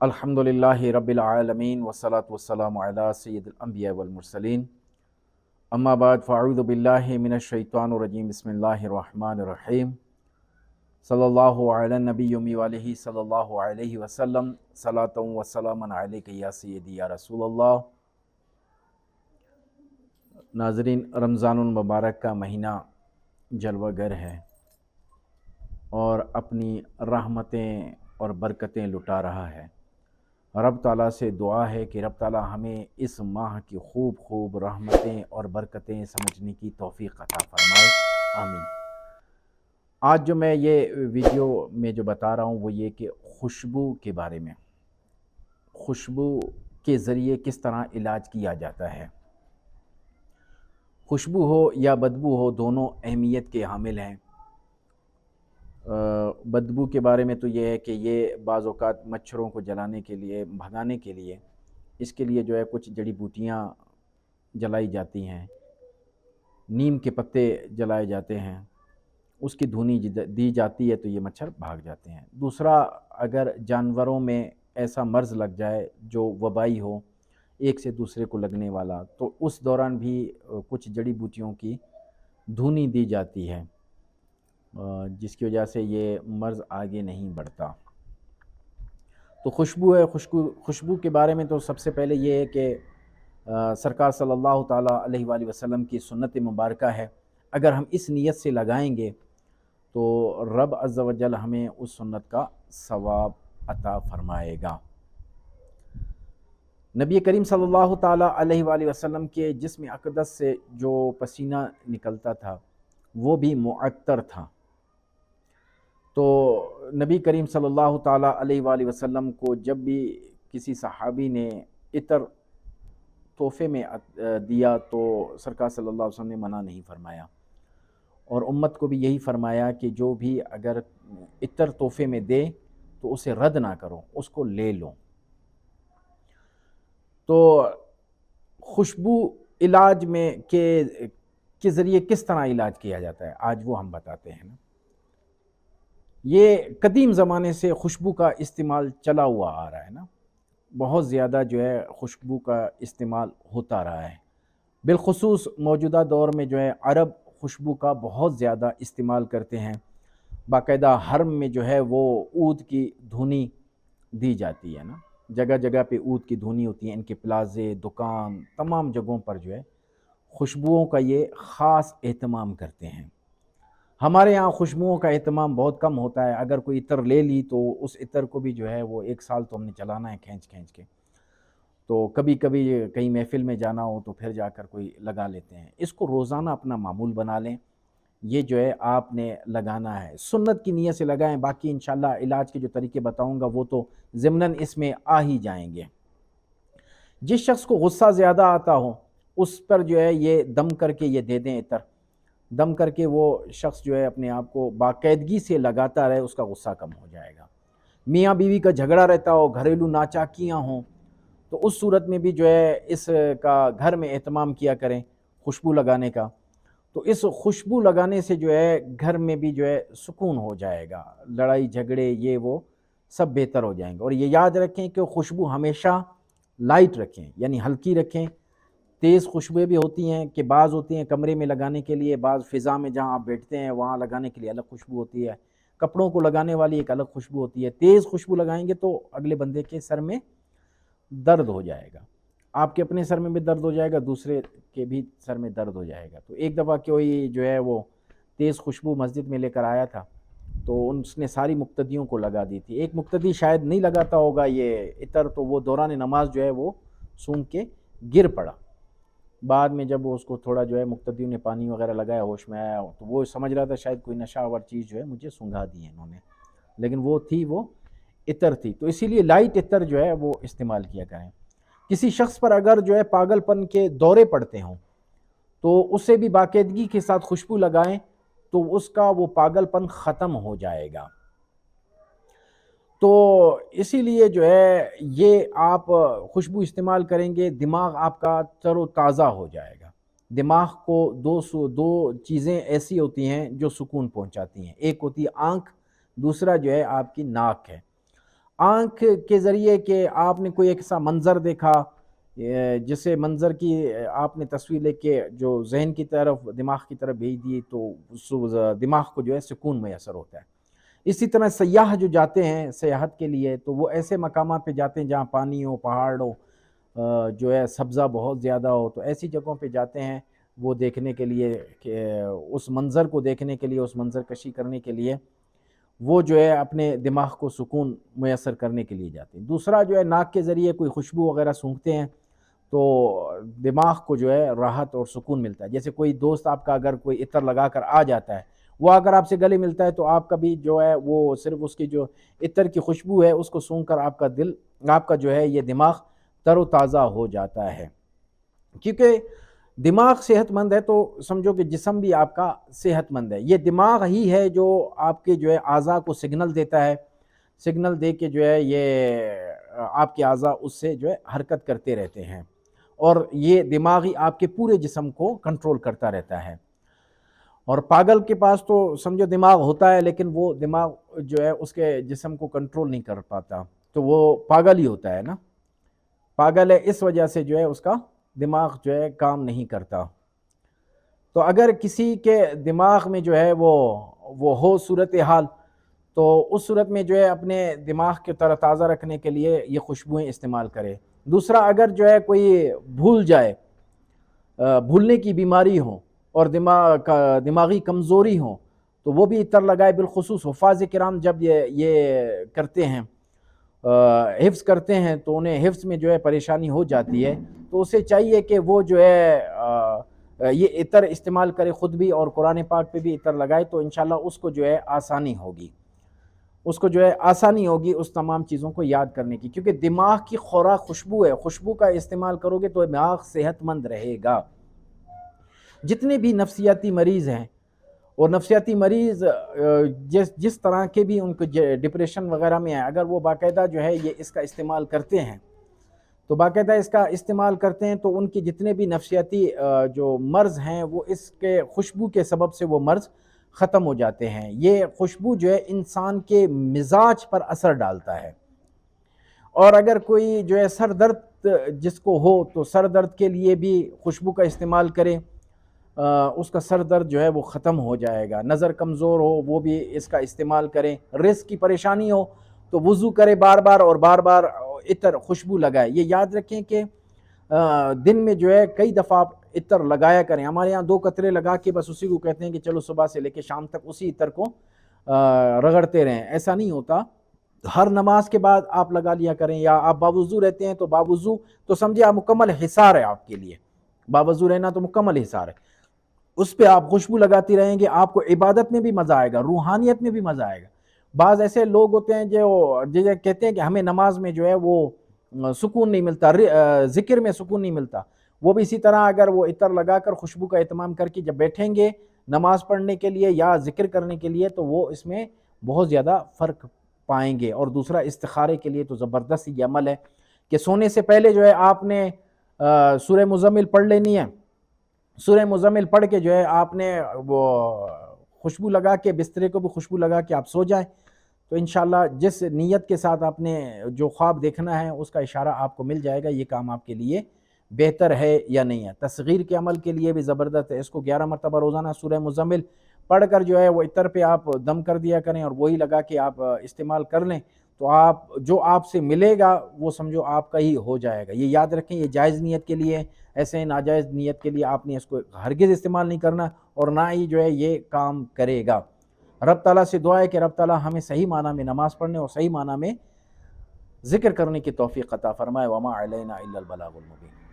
अल्हम्दुलिल्लाहि रब्बिल आलमीन वस्सलातु वस्सलामु अला सय्यिदिल अंबिया वल मुरसलीन अम्मा बाद फ़अऊज़ु बिल्लाहि मिनश शैतानिर रजीम बिस्मिल्लाहिर रहमानिर रहीम सल्लल्लाहु अला नबिय्यि व आलिहि सल्लल्लाहु अलैहि वसल्लम सलातन व सलामन अलैका या सय्यदी या रसूलल्लाह। नाज़रीन, रमज़ानुल मुबारक का महीना जलवागर है और अपनी रहमतें और बरकतें लुटा रहा है। रब ताला से दुआ है कि रब ताला हमें इस माह की खूब खूब रहमतें और बरकतें समझने की तौफ़ीक़ अता फ़रमाए, आमीन। आज जो मैं ये वीडियो में जो बता रहा हूँ वो ये कि खुशबू के बारे में, खुशबू के ज़रिए किस तरह इलाज किया जाता है। खुशबू हो या बदबू हो, दोनों अहमियत के हामिल हैं। बदबू के बारे में तो ये है कि ये बाज़ औक़ात मच्छरों को जलाने के लिए, भगाने के लिए, इसके लिए जो है कुछ जड़ी बूटियाँ जलाई जाती हैं, नीम के पत्ते जलाए जाते हैं, उसकी धुनी दी जाती है तो ये मच्छर भाग जाते हैं। दूसरा, अगर जानवरों में ऐसा मर्ज़ लग जाए जो वबाई हो, एक से दूसरे को लगने वाला, तो उस दौरान भी कुछ जड़ी बूटियों की धुनी दी जाती है, जिसकी वजह से ये मर्ज़ आगे नहीं बढ़ता। तो खुशबू है, खुशबू के बारे में तो सबसे पहले ये है कि सरकार सल्लल्लाहु ताला अलैहि वसल्लम की सुन्नत मुबारक है। अगर हम इस नीयत से लगाएंगे तो रब अज़्ज़ व जल हमें उस सुन्नत का सवाब अता फ़रमाएगा। नबी करीम सल्लल्लाहु ताला अलैहि वसल्लम के जिस्म अक़दस से जो पसीना निकलता था वो भी मुअत्तर था। तो नबी करीम सल्लल्लाहु ताला अलैहि वसल्लम को जब भी किसी सहाबी ने इतर तोहफ़े में दिया तो सरकार सल्लल्लाहु अलैहि वसल्लम ने मना नहीं फरमाया, और उम्मत को भी यही फरमाया कि जो भी अगर इतर तोहफ़े में दे तो उसे रद्द ना करो, उसको ले लो। तो खुशबू इलाज में के ज़रिए किस तरह इलाज किया जाता है, आज वो हम बताते हैं ना। ये कदीम ज़माने से खुशबू का इस्तेमाल चला हुआ आ रहा है ना, बहुत ज़्यादा जो है खुशबू का इस्तेमाल होता रहा है। बिलख़ुसूस मौजूदा दौर में जो है अरब खुशबू का बहुत ज़्यादा इस्तेमाल करते हैं। बाकायदा हरम में जो है वो ऊद की धुनी दी जाती है ना, जगह जगह पे ऊद की धुनी होती है। इनके प्लाज़े, दुकान, तमाम जगहों पर जो है खुशबुओं का ये ख़ास एहतमाम करते हैं। हमारे यहाँ खुशबुओं का एहतमाम बहुत कम होता है। अगर कोई इत्र ले ली तो उस इत्र को भी जो है वो एक साल तो हमने चलाना है खींच खींच के। तो कभी कभी कहीं महफ़िल में जाना हो तो फिर जाकर कोई लगा लेते हैं। इसको रोज़ाना अपना मामूल बना लें, ये जो है आपने लगाना है, सुन्नत की नीयत से लगाएं। बाकी इंशाल्लाह इलाज के जो तरीके बताऊंगा वो तो ज़िमनन इसमें आ ही जाएंगे। जिस शख्स को गुस्सा ज़्यादा आता हो उस पर जो है ये दम करके ये दे दें इत्र, दम करके वो शख्स जो है अपने आप को बाकायदगी से लगाता रहे, उसका गुस्सा कम हो जाएगा। मियाँ बीवी का झगड़ा रहता हो, घरेलू नाचाकियाँ हों, तो उस सूरत में भी जो है इसका घर में एहतमाम किया करें खुशबू लगाने का। तो इस खुशबू लगाने से जो है घर में भी जो है सुकून हो जाएगा, लड़ाई झगड़े ये वो सब बेहतर हो जाएंगे। और ये याद रखें कि खुशबू हमेशा लाइट रखें, यानी हल्की रखें। तेज़ खुशबुएँ भी होती हैं कि बाज़ होती हैं कमरे में लगाने के लिए, बाज़ फ़िज़ा में जहाँ आप बैठते हैं वहाँ लगाने के लिए अलग खुशबू होती है, कपड़ों को लगाने वाली एक अलग खुशबू होती है। तेज़ खुशबू लगाएंगे तो अगले बंदे के सर में दर्द हो जाएगा, आपके अपने सर में भी दर्द हो जाएगा, दूसरे के भी सर में दर्द हो जाएगा। तो एक दफ़ा कोई जो है वो तेज़ खुशबू मस्जिद में लेकर आया था, तो उसने सारी मुक्तदियों को लगा दी थी। एक मुक्तदी शायद नहीं लगाता होगा ये इतर, तो वो दौरान नमाज जो है वो सूंघ के गिर पड़ा। बाद में जब उसको थोड़ा जो है मुक्तदियों ने पानी वगैरह लगाया, होश में आया, तो वो समझ रहा था शायद कोई नशावर चीज़ जो है मुझे सूंघा दी है इन्होंने, लेकिन वो इतर थी। तो इसीलिए लाइट इतर जो है वो इस्तेमाल किया करें। किसी शख्स पर अगर जो है पागलपन के दौरे पड़ते हों तो उससे भी बाकायदगी के साथ खुशबू लगाएं तो उसका वो पागलपन ख़त्म हो जाएगा। तो इसीलिए जो है ये आप खुशबू इस्तेमाल करेंगे, दिमाग आपका तरोताज़ा हो जाएगा। दिमाग को दो चीज़ें ऐसी होती हैं जो सुकून पहुंचाती हैं, एक होती है आँख, दूसरा जो है आपकी नाक है। آنکھ کے ذریعے کہ آپ نے کوئی ایک ایسا منظر دیکھا جسے منظر کی آپ نے تصویر لے کے جو ذہن کی طرف دماغ کی طرف بھیج دی تو اس دماغ کو جو ہے سکون میسر ہوتا ہے۔ اسی طرح سیاح جو جاتے ہیں سیاحت کے لیے تو وہ ایسے مقامات پہ جاتے ہیں جہاں پانی ہو، پہاڑ ہو، جو ہے سبزہ بہت زیادہ ہو، تو ایسی جگہوں پہ جاتے ہیں وہ دیکھنے کے لیے کہ اس منظر کو دیکھنے کے لیے، اس منظر کشی کرنے کے لیے وہ جو ہے اپنے دماغ کو سکون میسر کرنے کے لیے جاتے ہیں۔ دوسرا جو ہے ناک کے ذریعے کوئی خوشبو وغیرہ سونگھتے ہیں تو دماغ کو جو ہے راحت اور سکون ملتا ہے۔ جیسے کوئی دوست آپ کا اگر کوئی عطر لگا کر آ جاتا ہے، وہ اگر آپ سے گلے ملتا ہے تو آپ کا بھی جو ہے وہ صرف اس کی جو عطر کی خوشبو ہے اس کو سونگھ کر آپ کا دل، آپ کا جو ہے یہ دماغ تر و تازہ ہو جاتا ہے۔ کیونکہ دماغ صحت مند ہے تو سمجھو کہ جسم بھی آپ کا صحت مند ہے۔ یہ دماغ ہی ہے جو آپ کے جو ہے اعضاء کو سگنل دیتا ہے، سگنل دے کے جو ہے یہ آپ کے اعضاء اس سے جو ہے حرکت کرتے رہتے ہیں، اور یہ دماغ ہی آپ کے پورے جسم کو کنٹرول کرتا رہتا ہے۔ اور پاگل کے پاس تو سمجھو دماغ ہوتا ہے لیکن وہ دماغ جو ہے اس کے جسم کو کنٹرول نہیں کر پاتا، تو وہ پاگل ہی ہوتا ہے نا، پاگل ہے اس وجہ سے جو ہے اس کا دماغ جو ہے کام نہیں کرتا۔ تو اگر کسی کے دماغ میں جو ہے وہ ہو صورتحال تو اس صورت میں جو ہے اپنے دماغ کے تر تازہ رکھنے کے لیے یہ خوشبوئیں استعمال کرے۔ دوسرا اگر جو ہے کوئی بھول جائے، بھولنے کی بیماری ہو اور دماغی کمزوری ہو تو وہ بھی عطر لگائے۔ بالخصوص حفاظ کرام جب یہ کرتے ہیں، حفظ کرتے ہیں تو انہیں حفظ میں جو ہے پریشانی ہو جاتی ہے تو اسے چاہیے کہ وہ جو ہے یہ عطر استعمال کرے خود بھی، اور قرآن پاک پہ بھی عطر لگائے تو انشاءاللہ اس کو جو ہے آسانی ہوگی، اس کو جو ہے آسانی ہوگی اس تمام چیزوں کو یاد کرنے کی، کیونکہ دماغ کی خوراک خوشبو ہے، خوشبو کا استعمال کرو گے تو دماغ صحت مند رہے گا۔ جتنے بھی نفسیاتی مریض ہیں، اور نفسیاتی مریض جس طرح کے بھی ان کو ڈپریشن وغیرہ میں ہیں، اگر وہ باقاعدہ جو ہے یہ اس کا استعمال کرتے ہیں تو باقاعدہ اس کا استعمال کرتے ہیں تو ان کے جتنے بھی نفسیاتی جو مرض ہیں وہ اس کے خوشبو کے سبب سے وہ مرض ختم ہو جاتے ہیں۔ یہ خوشبو جو ہے انسان کے مزاج پر اثر ڈالتا ہے، اور اگر کوئی جو ہے سر درد جس کو ہو تو سر درد کے لیے بھی خوشبو کا استعمال کرے، اس کا سر درد جو ہے وہ ختم ہو جائے گا۔ نظر کمزور ہو وہ بھی اس کا استعمال کریں، رزق کی پریشانی ہو تو وضو کرے بار بار اور بار بار عطر خوشبو لگائے۔ یہ یاد رکھیں کہ دن میں جو ہے کئی دفعہ آپ عطر لگایا کریں۔ ہمارے ہاں 2 قطرے لگا کے بس اسی کو کہتے ہیں کہ چلو صبح سے لے کے شام تک اسی عطر کو رگڑتے رہیں، ایسا نہیں ہوتا۔ ہر نماز کے بعد آپ لگا لیا کریں، یا آپ باوضو رہتے ہیں تو باوضو تو سمجھے آپ مکمل حصار ہے آپ کے لیے، باوضو رہنا تو مکمل حصار ہے، اس پہ آپ خوشبو لگاتی رہیں گے، آپ کو عبادت میں بھی مزہ آئے گا، روحانیت میں بھی مزہ آئے گا۔ بعض ایسے لوگ ہوتے ہیں جو کہتے ہیں کہ ہمیں نماز میں جو ہے وہ سکون نہیں ملتا، ذکر میں سکون نہیں ملتا، وہ بھی اسی طرح اگر وہ عطر لگا کر خوشبو کا اہتمام کر کے جب بیٹھیں گے نماز پڑھنے کے لیے یا ذکر کرنے کے لیے تو وہ اس میں بہت زیادہ فرق پائیں گے۔ اور دوسرا استخارے کے لیے تو زبردست یہ عمل ہے کہ سونے سے پہلے جو ہے آپ نے سورہ مزمل پڑھ لینی ہے، سورہ مزمل پڑھ کے جو ہے آپ نے وہ خوشبو لگا کے بسترے کو بھی خوشبو لگا کے آپ سو جائیں تو انشاءاللہ جس نیت کے ساتھ آپ نے جو خواب دیکھنا ہے اس کا اشارہ آپ کو مل جائے گا۔ یہ کام آپ کے لیے بہتر ہے یا نہیں ہے؟ تصغیر کے عمل کے لیے بھی زبردست ہے، اس کو 11 مرتبہ روزانہ سورہ مزمل پڑھ کر جو ہے وہ عطر پہ آپ دم کر دیا کریں اور وہی لگا کے آپ استعمال کر لیں تو جو آپ سے ملے گا وہ سمجھو آپ کا ہی ہو جائے گا۔ یہ یاد رکھیں یہ جائز نیت کے لیے، ایسے ناجائز نیت کے لیے آپ نے اس کو ہرگز استعمال نہیں کرنا، اور نہ ہی جو ہے یہ کام کرے گا۔ رب تعالیٰ سے دعا ہے کہ رب تعالیٰ ہمیں صحیح معنی میں نماز پڑھنے اور صحیح معنی میں ذکر کرنے کی توفیق عطا فرمائے۔ وما علینا الا البلاغ المبین۔